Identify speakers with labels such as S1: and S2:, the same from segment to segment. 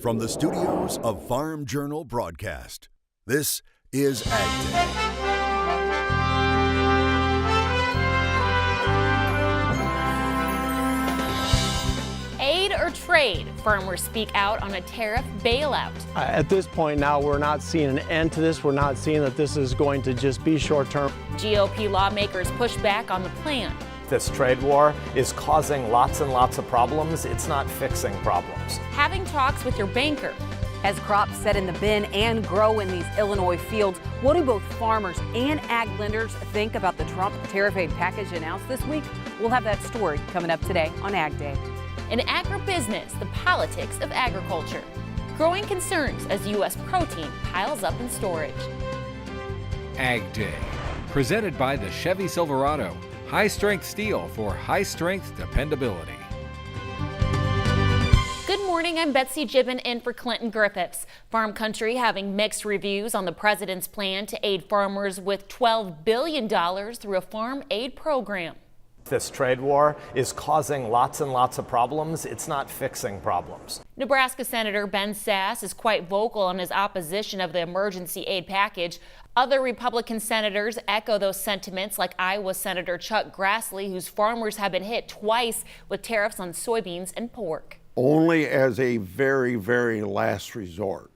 S1: From the studios of Farm Journal Broadcast, this is AgDay.
S2: Aid or trade? Farmers speak out on a tariff bailout.
S3: At this point now, we're not seeing an end to this. We're not seeing that this is going to just be short term.
S2: GOP lawmakers push back on the plan.
S4: This trade war is causing lots and lots of problems. It's not fixing problems.
S2: Having talks with your banker.
S5: As crops set in the bin and grow in these Illinois fields, what do both farmers and ag lenders think about the Trump Tariff Aid Package announced this week? We'll have that story coming up today on AgDay.
S2: In agribusiness, the politics of agriculture. Growing concerns as U.S. protein piles up in storage.
S6: AgDay, presented by the Chevy Silverado. High-strength steel for high-strength dependability.
S2: Good morning, I'm Betsy Gibbon in for Clinton Griffiths. Farm country having mixed reviews on the president's plan to aid farmers with $12 billion through a farm aid program.
S4: This trade war is causing lots and lots of problems. It's not fixing problems.
S2: Nebraska Senator Ben Sasse is quite vocal on his opposition of the emergency aid package. Other Republican senators echo those sentiments, like Iowa Senator Chuck Grassley, whose farmers have been hit twice with tariffs on soybeans and pork.
S7: Only as a very, very last resort.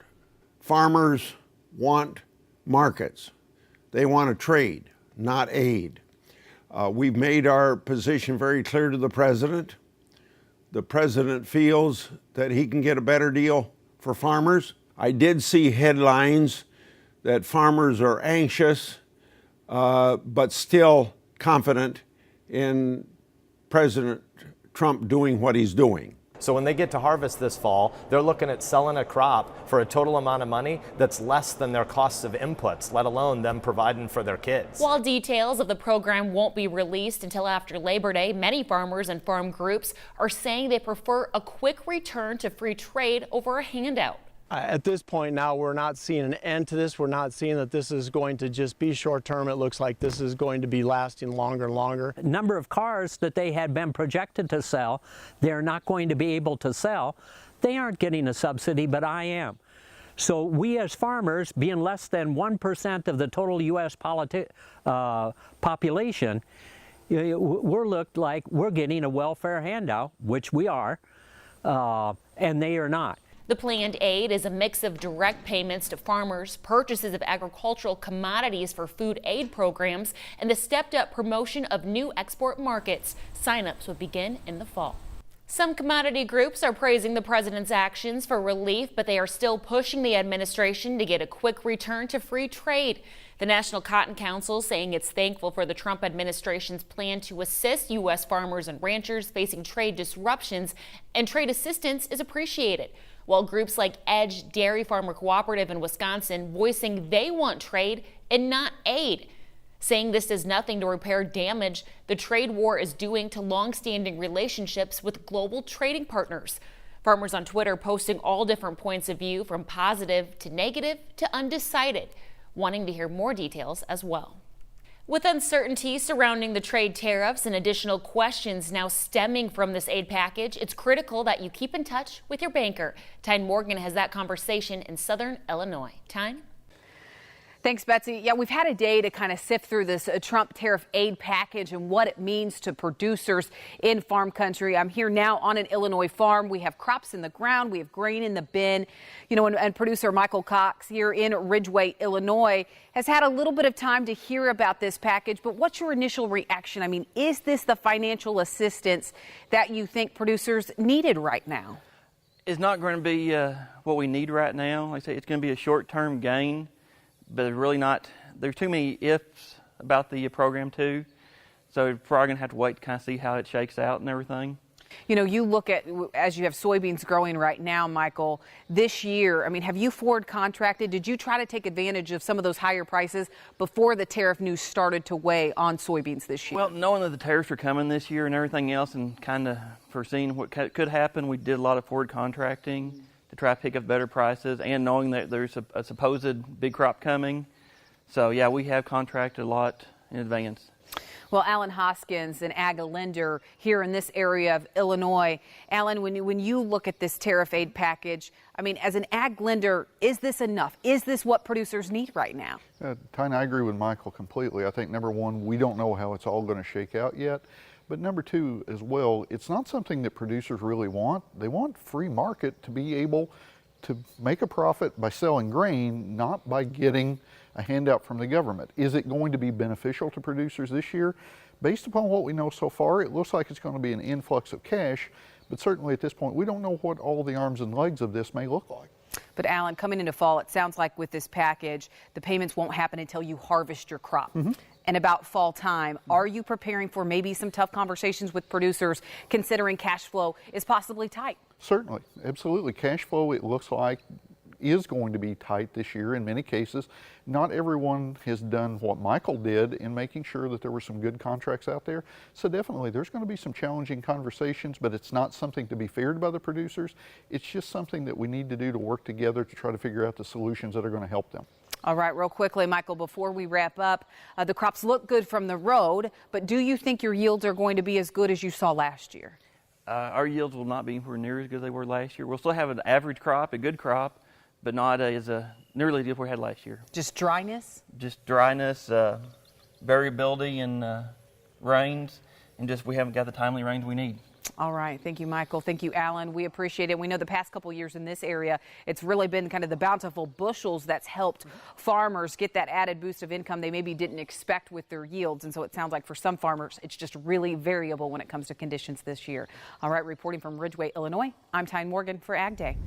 S7: Farmers want markets. They want to trade, not aid. We've made our position very clear to the president. The president feels that he can get a better deal for farmers. I did see headlines that farmers are anxious, but still confident in President Trump doing what he's doing.
S4: So when they get to harvest this fall, they're looking at selling a crop for a total amount of money that's less than their costs of inputs, let alone them providing for their kids.
S2: While details of the program won't be released until after Labor Day, many farmers and farm groups are saying they prefer a quick return to free trade over a handout.
S3: At this point now, we're not seeing an end to this. We're not seeing that this is going to just be short term. It looks like this is going to be lasting longer and longer.
S8: Number of cars that they had been projected to sell, they're not going to be able to sell. They aren't getting a subsidy, but I am. So we as farmers, being less than 1% of the total U.S. population, we're looked like we're getting a welfare handout, which we are, and they are not.
S2: The planned aid is a mix of direct payments to farmers, purchases of agricultural commodities for food aid programs, and the stepped-up promotion of new export markets. Sign-ups would begin in the fall. Some commodity groups are praising the president's actions for relief, but they are still pushing the administration to get a quick return to free trade. The National Cotton Council saying it's thankful for the Trump administration's plan to assist U.S. farmers and ranchers facing trade disruptions, and trade assistance is appreciated. While groups like Edge Dairy Farmer Cooperative in Wisconsin voicing they want trade and not aid, saying this does nothing to repair damage the trade war is doing to long-standing relationships with global trading partners. Farmers on Twitter posting all different points of view, from positive to negative to undecided, wanting to hear more details as well. With uncertainty surrounding the trade tariffs and additional questions now stemming from this aid package, it's critical that you keep in touch with your banker. Tyne Morgan has that conversation in Southern Illinois. Tyne?
S5: Thanks, Betsy. Yeah, we've had a day to kind of sift through this Trump Tariff Aid Package and what it means to producers in farm country. I'm here now on an Illinois farm. We have crops in the ground. We have grain in the bin. And producer Michael Cox here in Ridgeway, Illinois, has had a little bit of time to hear about this package. But what's your initial reaction? I mean, is this the financial assistance that you think producers needed right now?
S9: It's not going to be what we need right now. Like I say, it's going to be a short-term gain. But it's really not, there's too many ifs about the program too. So we're probably going to have to wait to kind of see how it shakes out and everything.
S5: You look at, as you have soybeans growing right now, Michael, this year, I mean, have you forward contracted? Did you try to take advantage of some of those higher prices before the tariff news started to weigh on soybeans this year?
S9: Well, knowing that the tariffs are coming this year and everything else, and kind of foreseeing what could happen, we did a lot of forward contracting to try to pick up better prices, and knowing that there's a supposed big crop coming. So, yeah, we have contracted a lot in advance.
S5: Well, Alan Hoskins, an ag lender here in this area of Illinois. Alan, when you look at this tariff aid package, I mean, as an ag lender, is this enough? Is this what producers need right now?
S10: Tina, I agree with Michael completely. I think, number one, we don't know how it's all going to shake out yet. But number two, as well, it's not something that producers really want. They want free market to be able to make a profit by selling grain, not by getting a handout from the government. Is it going to be beneficial to producers this year? Based upon what we know so far, it looks like it's going to be an influx of cash, but certainly at this point, we don't know what all the arms and legs of this may look like.
S5: But Alan, coming into fall, it sounds like with this package, the payments won't happen until you harvest your crop. And about fall time, are you preparing for maybe some tough conversations with producers, considering cash flow is possibly tight?
S10: Certainly, absolutely. Cash flow, it looks like, is going to be tight this year in many cases. Not everyone has done what Michael did in making sure that there were some good contracts out there. So definitely there's going to be some challenging conversations, but it's not something to be feared by the producers. It's just something that we need to do to work together to try to figure out the solutions that are going to help them.
S5: All right, real quickly, Michael, before we wrap up, the crops look good from the road, but do you think your yields are going to be as good as you saw last year?
S9: Our yields will not be anywhere near as good as they were last year. We'll still have an average crop, a good crop, but not as nearly as good as we had last year.
S5: Just dryness?
S9: Just dryness, variability in rains, and just we haven't got the timely rains we need.
S5: All right. Thank you, Michael. Thank you, Alan. We appreciate it. We know the past couple years in this area, it's really been kind of the bountiful bushels that's helped farmers get that added boost of income they maybe didn't expect with their yields. And so it sounds like for some farmers, it's just really variable when it comes to conditions this year. All right. Reporting from Ridgeway, Illinois, I'm Tyne Morgan for AgDay.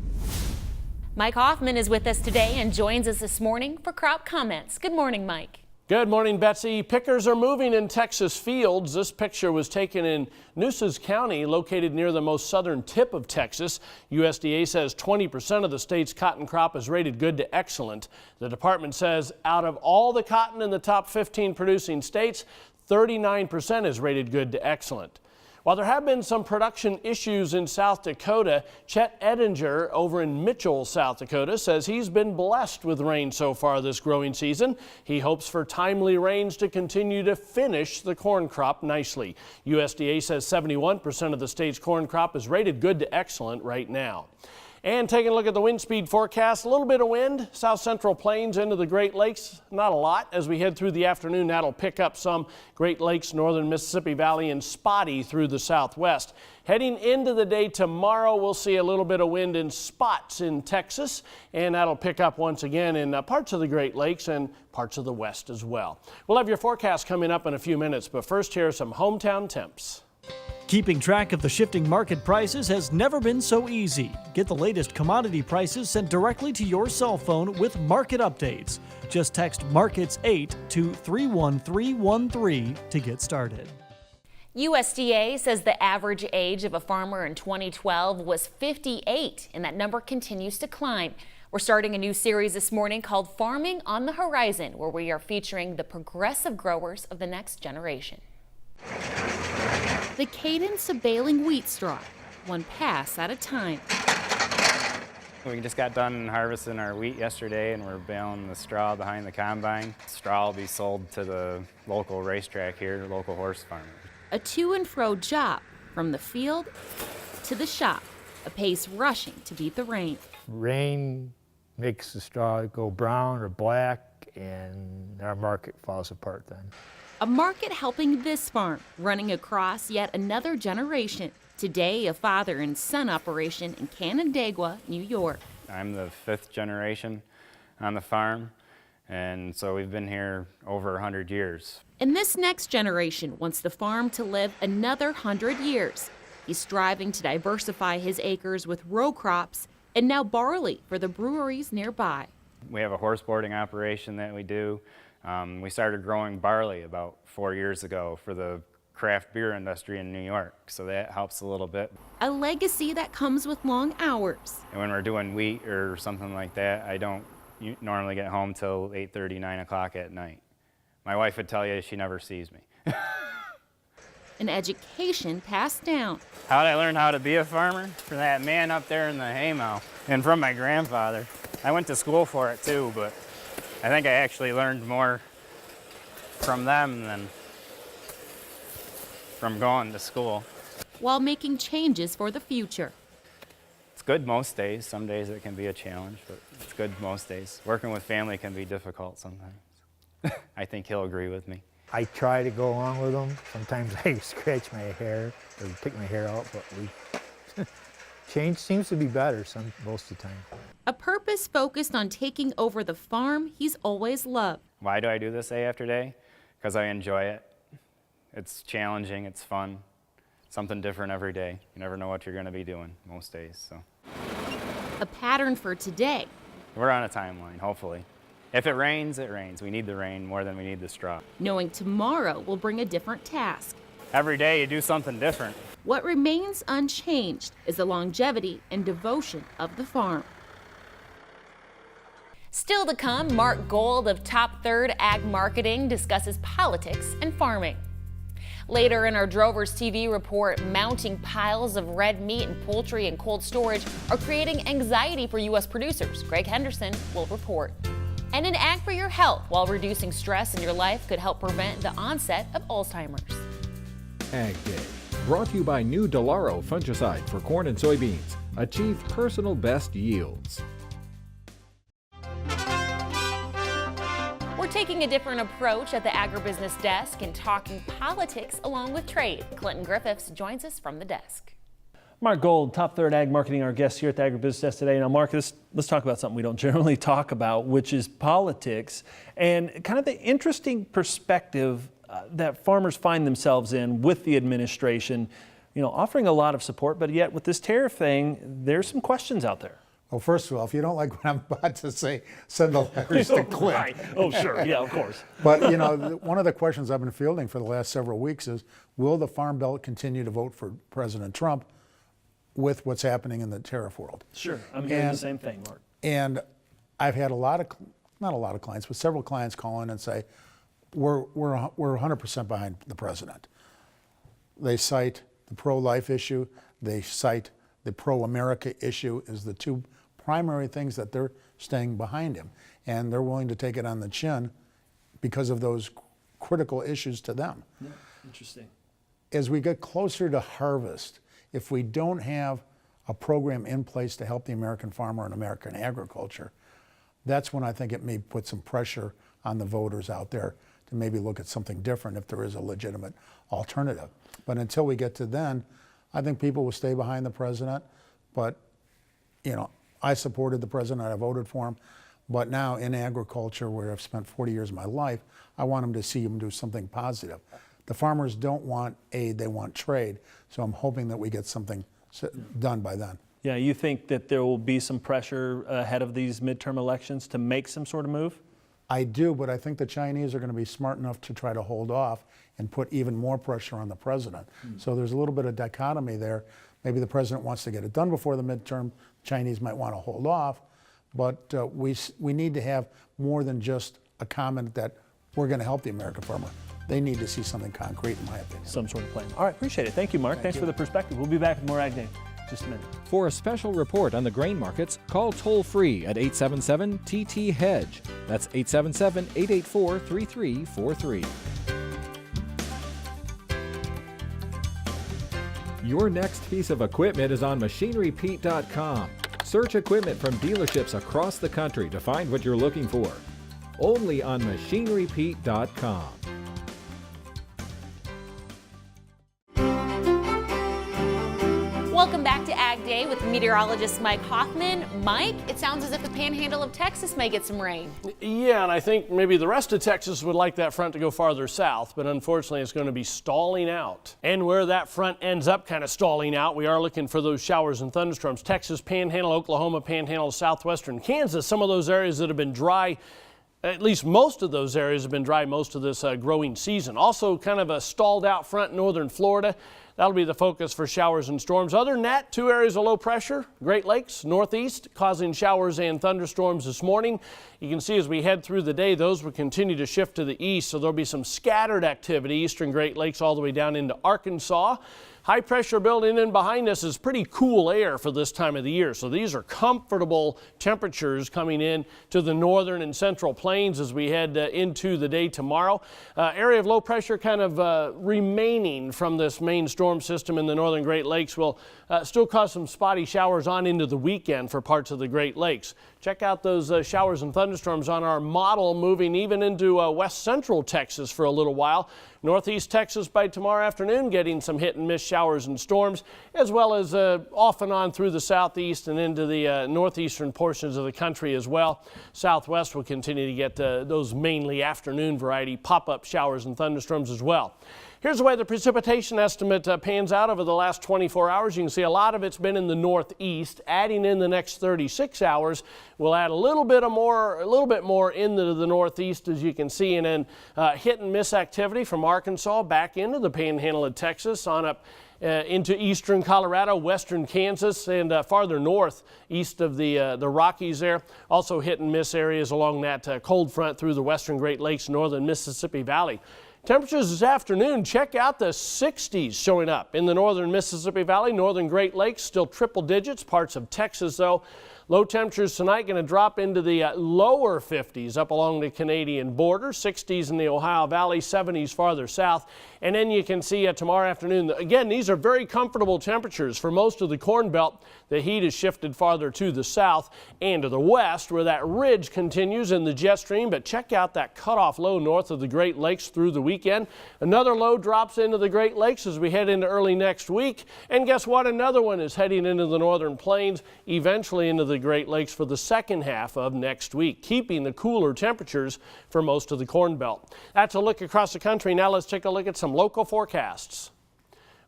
S2: Mike Hoffman is with us today and joins us this morning for crop comments. Good morning, Mike.
S11: Good morning, Betsy. Pickers are moving in Texas fields. This picture was taken in Nueces County, located near the most southern tip of Texas. USDA says 20% of the state's cotton crop is rated good to excellent. The department says out of all the cotton in the top 15 producing states, 39% is rated good to excellent. While there have been some production issues in South Dakota, Chet Edinger over in Mitchell, South Dakota, says he's been blessed with rain so far this growing season. He hopes for timely rains to continue to finish the corn crop nicely. USDA says 71% of the state's corn crop is rated good to excellent right now. And taking a look at the wind speed forecast, a little bit of wind, south central plains into the Great Lakes, not a lot. As we head through the afternoon, that'll pick up some Great Lakes, northern Mississippi Valley, and spotty through the southwest. Heading into the day tomorrow, we'll see a little bit of wind in spots in Texas, and that'll pick up once again in parts of the Great Lakes and parts of the west as well. We'll have your forecast coming up in a few minutes, but first here are some hometown temps.
S12: Keeping track of the shifting market prices has never been so easy. Get the latest commodity prices sent directly to your cell phone with market updates. Just text Markets 8 to 31313 to get started.
S2: USDA says the average age of a farmer in 2012 was 58, and that number continues to climb. We're starting a new series this morning called Farming on the Horizon, where we are featuring the progressive growers of the next generation. The cadence of baling wheat straw, one pass at a time.
S13: We just got done harvesting our wheat yesterday, and we're baling the straw behind the combine. Straw will be sold to the local racetrack here, the local horse farmer.
S2: A to and fro job from the field to the shop, a pace rushing to beat the rain.
S14: Rain makes the straw go brown or black, and our market falls apart then.
S2: A market helping this farm, running across yet another generation. Today, a father and son operation in Canandaigua, New York.
S13: I'm the 5th generation on the farm, and so we've been here over 100 years.
S2: And this next generation wants the farm to live another 100 years. He's striving to diversify his acres with row crops and now barley for the breweries nearby.
S13: We have a horse boarding operation that we do. We started growing barley about 4 years ago for the craft beer industry in New York, so that helps a little bit.
S2: A legacy that comes with long hours.
S13: And when we're doing wheat or something like that, I don't normally get home till 8:30, 9 o'clock at night. My wife would tell you she never sees me.
S2: An education passed down.
S13: How did I learn how to be a farmer? From that man up there in the haymow, and from my grandfather. I went to school for it too, but I think I actually learned more from them than from going to school.
S2: while making changes for the future.
S13: It's good most days. Some days it can be a challenge, but it's good most days. Working with family can be difficult sometimes. I think he'll agree with me.
S14: I try to go along with them. Sometimes I scratch my hair or pick my hair out, but change seems to be better most of the time.
S2: A purpose focused on taking over the farm he's always loved.
S13: Why do I do this day after day? Because I enjoy it. It's challenging, it's fun, something different every day. You never know what you're going to be doing most days. So
S2: A pattern for today.
S13: we're on a timeline, hopefully. If it rains, it rains. We need the rain more than we need the straw.
S2: Knowing tomorrow will bring a different task.
S13: Every day you do something different.
S2: What remains unchanged is the longevity and devotion of the farm. Still to come, Mark Gold of Top Third Ag Marketing discusses politics and farming. Later in our Drovers TV report, mounting piles of red meat and poultry in cold storage are creating anxiety for U.S. producers. Greg Henderson will report. And an ag for your health while reducing stress in your life could help prevent the onset of Alzheimer's.
S6: AgDay, brought to you by new Delaro fungicide for corn and soybeans. Achieve personal best yields.
S2: We're taking a different approach at the agribusiness desk and talking politics along with trade. Clinton Griffiths joins us from the desk.
S11: Mark Gold, Top Third Ag Marketing, our guest here at the Agribusiness Desk today. Now, Mark, let's talk about something we don't generally talk about, which is politics and kind of the interesting perspective that farmers find themselves in with the administration, offering a lot of support, but yet with this tariff thing, there's some questions out there.
S15: Well, first of all, if you don't like what I'm about to say, send the letters to Clint.
S11: Right. Oh, sure. Yeah, of course.
S15: But, one of the questions I've been fielding for the last several weeks is, will the Farm Belt continue to vote for President Trump with what's happening in the tariff world?
S11: Sure. I'm hearing the same thing, Mark.
S15: And I've had not a lot of clients, but several clients call in and say, we're 100% behind the president. They cite the pro-life issue. They cite the pro-America issue as the two primary things that they're staying behind him. And they're willing to take it on the chin because of those critical issues to them.
S11: Yeah, interesting.
S15: As we get closer to harvest, if we don't have a program in place to help the American farmer and American agriculture, that's when I think it may put some pressure on the voters out there to maybe look at something different if there is a legitimate alternative. But until we get to then, I think people will stay behind the president. But, I supported the president, I voted for him. But now in agriculture, where I've spent 40 years of my life, I want him to see him do something positive. The farmers don't want aid, they want trade. So I'm hoping that we get something done by then.
S11: Yeah, you think that there will be some pressure ahead of these midterm elections to make some sort of move?
S15: I do, but I think the Chinese are going to be smart enough to try to hold off and put even more pressure on the president. So there's a little bit of dichotomy there. Maybe the president wants to get it done before the midterm. Chinese might want to hold off. But we need to have more than just a comment that we're going to help the American farmer. They need to see something concrete, in my opinion.
S11: Some sort of plan. All right, appreciate it. Thank you, Mark. Thanks for the perspective. We'll be back with more AgDay in just a minute.
S6: For a special report on the grain markets, call toll-free at 877-TT-HEDGE. That's 877-884-3343. Your next piece of equipment is on MachineryPete.com. Search equipment from dealerships across the country to find what you're looking for. Only on MachineryPete.com.
S2: Welcome back to Ag Day with meteorologist Mike Hoffman. Mike, it sounds as if the panhandle of Texas may get some rain.
S11: Yeah, and I think maybe the rest of Texas would like that front to go farther south, but unfortunately it's going to be stalling out. And where that front ends up kind of stalling out, we are looking for those showers and thunderstorms. Texas Panhandle, Oklahoma Panhandle, southwestern Kansas, some of those areas that have been dry. At least most of those areas have been dry most of this growing season. Also kind of a stalled out front in northern Florida. That'll be the focus for showers and storms. Other than that, 2 areas of low pressure, Great Lakes, northeast, causing showers and thunderstorms this morning. You can see as we head through the day, those will continue to shift to the east, so there'll be some scattered activity, eastern Great Lakes all the way down into Arkansas. High pressure building in behind us is pretty cool air for this time of the year. So these are comfortable temperatures coming in to the northern and central plains as we head into the day tomorrow. Area of low pressure kind of remaining from this main storm system in the northern Great Lakes will still cause some spotty showers on into the weekend for parts of the Great Lakes. Check out those showers and thunderstorms on our model moving even into west central Texas for a little while. Northeast Texas by tomorrow afternoon getting some hit and miss showers and storms, as well as off and on through the southeast and into the northeastern portions of the country as well. Southwest will continue to get those mainly afternoon variety pop-up showers and thunderstorms as well. Here's the way the precipitation estimate pans out over the last 24 hours. You can see a lot of it's been in the northeast. Adding in the next 36 hours, we'll add a little bit more into the northeast, as you can see, and then hit and miss activity from Arkansas back into the panhandle of Texas on up into eastern Colorado, western Kansas, and farther north east of the Rockies there. Also hit and miss areas along that cold front through the western Great Lakes, northern Mississippi Valley. Temperatures this afternoon, check out the 60s showing up in the northern Mississippi Valley, northern Great Lakes, still triple digits, parts of Texas though. Low temperatures tonight going to drop into the lower 50s up along the Canadian border, 60s in the Ohio Valley, 70s farther south. And then you can see tomorrow afternoon, again, these are very comfortable temperatures for most of the Corn Belt. The heat is shifted farther to the south and to the west where that ridge continues in the jet stream. But check out that cutoff low north of the Great Lakes through the weekend. Another low drops into the Great Lakes as we head into early next week. And guess what? Another one is heading into the northern plains, eventually into the Great Lakes for the second half of next week, keeping the cooler temperatures for most of the Corn Belt. That's a look across the country. Now let's take a look at some local forecasts.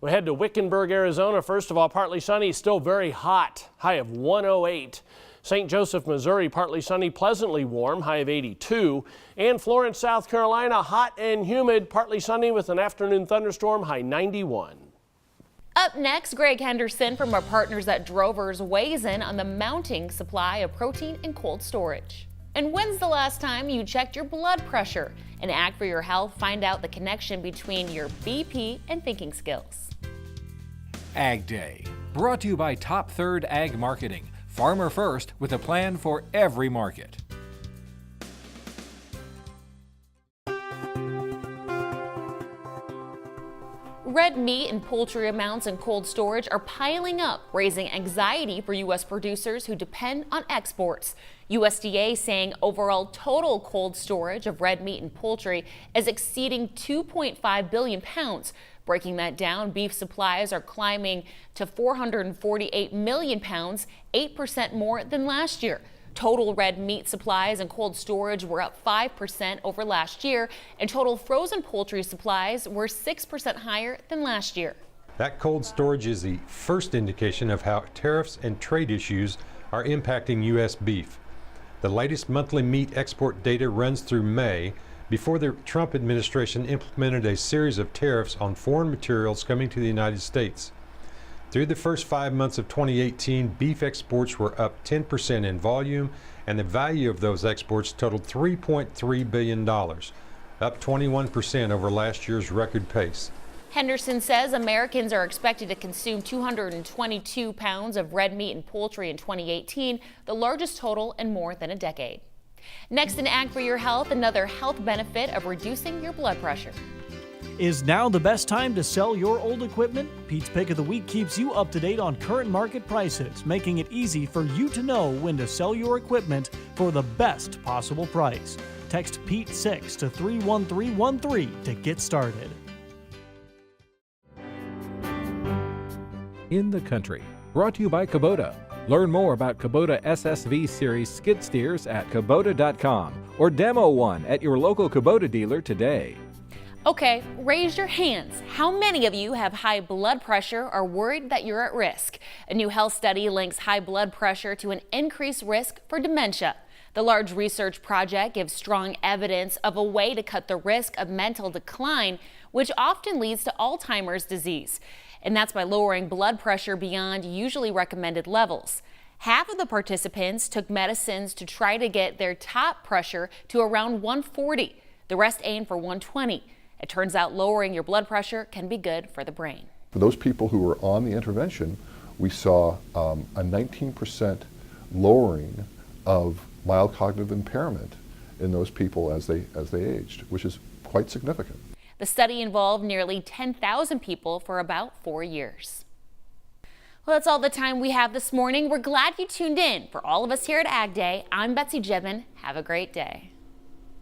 S11: We head to Wickenburg, Arizona. First of all, partly sunny, still very hot, high of 108. St. Joseph, Missouri, partly sunny, pleasantly warm, high of 82. And Florence, South Carolina, hot and humid, partly sunny with an afternoon thunderstorm, high 91.
S2: Up next, Greg Henderson from our partners at Drovers weighs in on the mounting supply of protein in cold storage. And when's the last time you checked your blood pressure? In Ag for Your Health, find out the connection between your BP and thinking skills.
S6: AgDay, brought to you by Top Third Ag Marketing. Farmer first with a plan for every market.
S2: Red meat and poultry amounts in cold storage are piling up, raising anxiety for U.S. producers who depend on exports. USDA saying overall total cold storage of red meat and poultry is exceeding 2.5 billion pounds. Breaking that down, beef supplies are climbing to 448 million pounds, 8% more than last year. Total red meat supplies and cold storage were up 5% over last year, and total frozen poultry supplies were 6% higher than last year.
S16: That cold storage is the first indication of how tariffs and trade issues are impacting U.S. beef. The latest monthly meat export data runs through May, before the Trump administration implemented a series of tariffs on foreign materials coming to the United States. Through the first 5 months of 2018, beef exports were up 10% in volume, and the value of those exports totaled $3.3 billion, up 21% over last year's record pace.
S2: Henderson says Americans are expected to consume 222 pounds of red meat and poultry in 2018, the largest total in more than a decade. Next in Ag for Your Health, another health benefit of reducing your blood pressure.
S12: Is now the best time to sell your old equipment? Pete's Pick of the Week keeps you up to date on current market prices, making it easy for you to know when to sell your equipment for the best possible price. Text Pete6 to 31313 to get started.
S6: In the country, brought to you by Kubota. Learn more about Kubota SSV Series skid steers at Kubota.com or demo one at your local Kubota dealer today.
S2: Okay, raise your hands. How many of you have high blood pressure or are worried that you're at risk? A new health study links high blood pressure to an increased risk for dementia. The large research project gives strong evidence of a way to cut the risk of mental decline, which often leads to Alzheimer's disease. And that's by lowering blood pressure beyond usually recommended levels. Half of the participants took medicines to try to get their top pressure to around 140. The rest aimed for 120. It turns out lowering your blood pressure can be good for the brain.
S17: For those people who were on the intervention, we saw a 19% lowering of mild cognitive impairment in those people as they aged, which is quite significant.
S2: The study involved nearly 10,000 people for about 4 years. Well, that's all the time we have this morning. We're glad you tuned in. For all of us here at AgDay, I'm Betsy Gibbon. Have a great day.